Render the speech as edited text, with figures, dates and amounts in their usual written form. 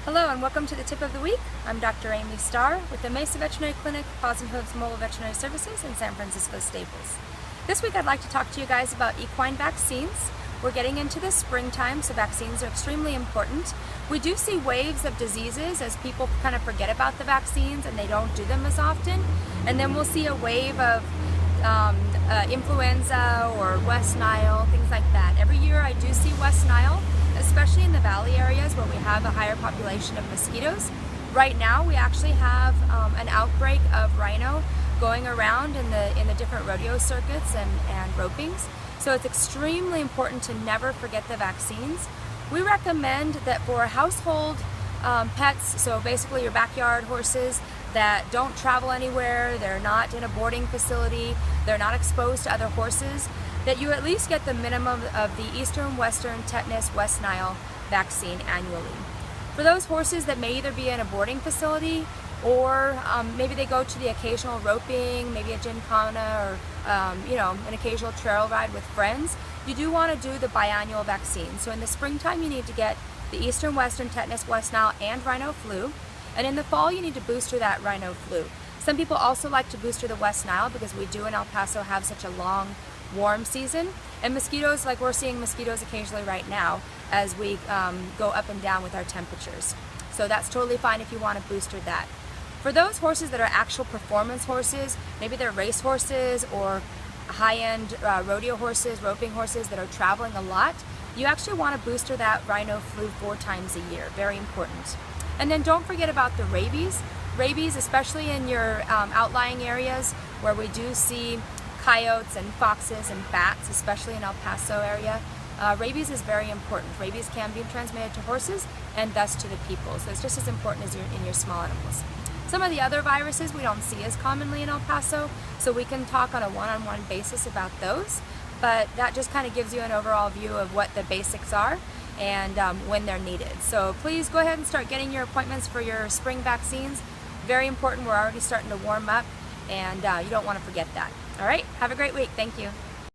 Hello and welcome to the Tip of the Week. I'm Dr. Amy Starr with the Mesa Veterinary Clinic, Paws and Hooves Mobile Veterinary Services in San Francisco Staples. This week I'd like to talk to you guys about equine vaccines. We're getting into the springtime, so vaccines are extremely important. We do see waves of diseases as people kind of forget about the vaccines and they don't do them as often. And then we'll see a wave of influenza or West Nile, things like that. Every year I do see West Nile, especially in the valley areas where we have a higher population of mosquitoes. Right now we actually have an outbreak of rhino going around in the different rodeo circuits and ropings. So it's extremely important to never forget the vaccines. We recommend that for household pets, so basically your backyard horses that don't travel anywhere, they're not in a boarding facility, they're not exposed to other horses, that you at least get the minimum of the Eastern, Western, Tetanus, West Nile vaccine annually. For those horses that may either be in a boarding facility or maybe they go to the occasional roping, maybe a gymkhana or an occasional trail ride with friends, you do want to do the biannual vaccine. So in the springtime you need to get the Eastern, Western, Tetanus, West Nile, and rhino flu. And in the fall you need to booster that rhino flu. Some people also like to booster the West Nile because we do in El Paso have such a long warm season, and mosquitoes, like we're seeing mosquitoes occasionally right now as we go up and down with our temperatures. So that's totally fine if you want to booster that. For those horses that are actual performance horses, maybe they're race horses or high-end rodeo horses, roping horses that are traveling a lot, you actually want to booster that rhino flu 4 times a year. Very important. And then don't forget about the rabies. Rabies, especially in your outlying areas where we do see coyotes and foxes and bats, especially in El Paso area. Rabies is very important. Rabies can be transmitted to horses and thus to the people. So it's just as important as in your small animals. Some of the other viruses we don't see as commonly in El Paso, so we can talk on a one-on-one basis about those. But that just kind of gives you an overall view of what the basics are and when they're needed. So please go ahead and start getting your appointments for your spring vaccines. Very important. We're already starting to warm up and you don't want to forget that. All right, have a great week. Thank you.